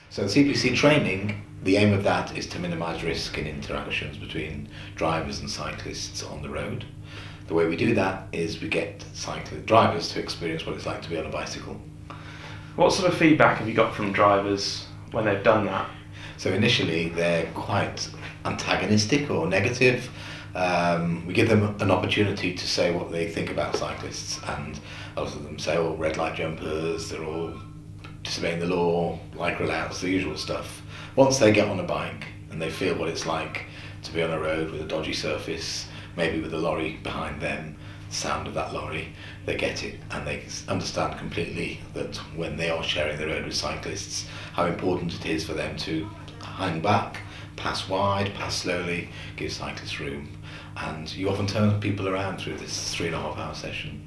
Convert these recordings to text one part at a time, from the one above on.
So the CPC training, the aim of that is to minimise risk in interactions between drivers and cyclists on the road. The way we do that is we get drivers to experience what it's like to be on a bicycle. What sort of feedback have you got from drivers when they've done that? So initially they're quite antagonistic or negative. We give them an opportunity to say what they think about cyclists, and a lot of them say, oh, red light jumpers, they're all disobeying the law, lycra louts, the usual stuff. Once they get on a bike and they feel what it's like to be on a road with a dodgy surface, maybe with a lorry behind them, the sound of that lorry, they get it, and they understand completely that when they are sharing the road with cyclists, how important it is for them to hang back, pass wide, pass slowly, give cyclists room. And you often turn people around through this 3.5-hour session.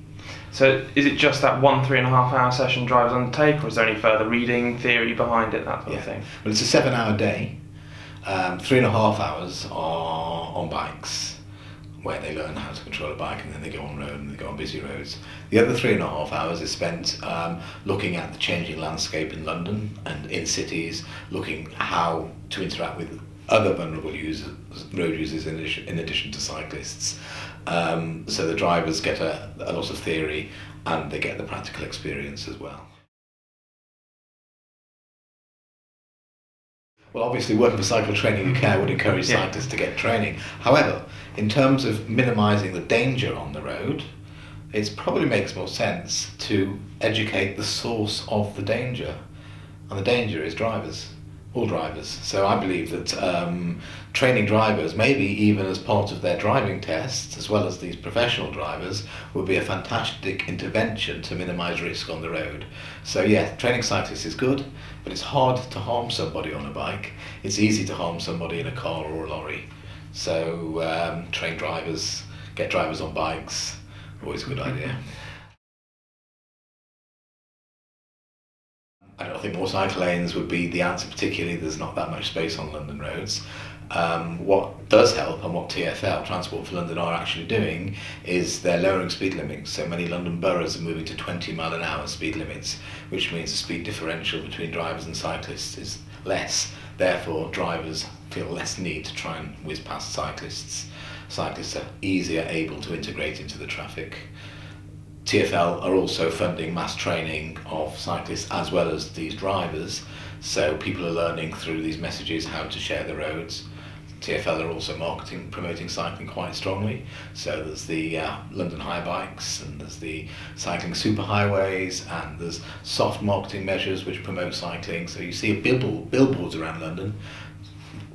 So is it just that 3.5-hour session drivers undertake, or is there any further reading, theory behind it, that sort of thing? Well, it's a 7-hour day. 3.5 hours are on bikes, where they learn how to control a bike, and then they go on road and they go on busy roads. The other 3.5 hours is spent looking at the changing landscape in London and in cities, looking at how to interact with other vulnerable road users in addition to cyclists. So the drivers get a lot of theory and they get the practical experience as well. Well, obviously working for Cycle Training UK, I would encourage cyclists to get training. However, in terms of minimising the danger on the road, it probably makes more sense to educate the source of the danger. And the danger is drivers, all drivers. So I believe that training drivers, maybe even as part of their driving tests, as well as these professional drivers, would be a fantastic intervention to minimise risk on the road. So yeah, training cyclists is good, but it's hard to harm somebody on a bike. It's easy to harm somebody in a car or a lorry. So train drivers, get drivers on bikes, always a good idea. I don't think more cycle lanes would be the answer, particularly there's not that much space on London roads. What does help, and what TfL, Transport for London, are actually doing, is they're lowering speed limits. So many London boroughs are moving to 20-mile-an-hour speed limits, which means the speed differential between drivers and cyclists is less. Therefore, drivers feel less need to try and whiz past cyclists. Cyclists are easier able to integrate into the traffic. TfL are also funding mass training of cyclists as well as these drivers, so people are learning through these messages how to share the roads. TfL are also promoting cycling quite strongly, so there's the London High Bikes, and there's the cycling superhighways, and there's soft marketing measures which promote cycling. So you see billboards around London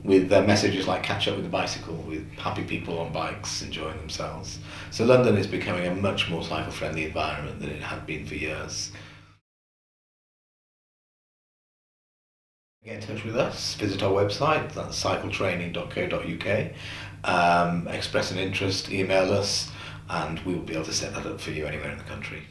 with messages like catch up with the bicycle, with happy people on bikes enjoying themselves. So London is becoming a much more cycle-friendly environment than it had been for years. Get in touch with us, visit our website, that's cycletraining.co.uk, express an interest, email us, and we will be able to set that up for you anywhere in the country.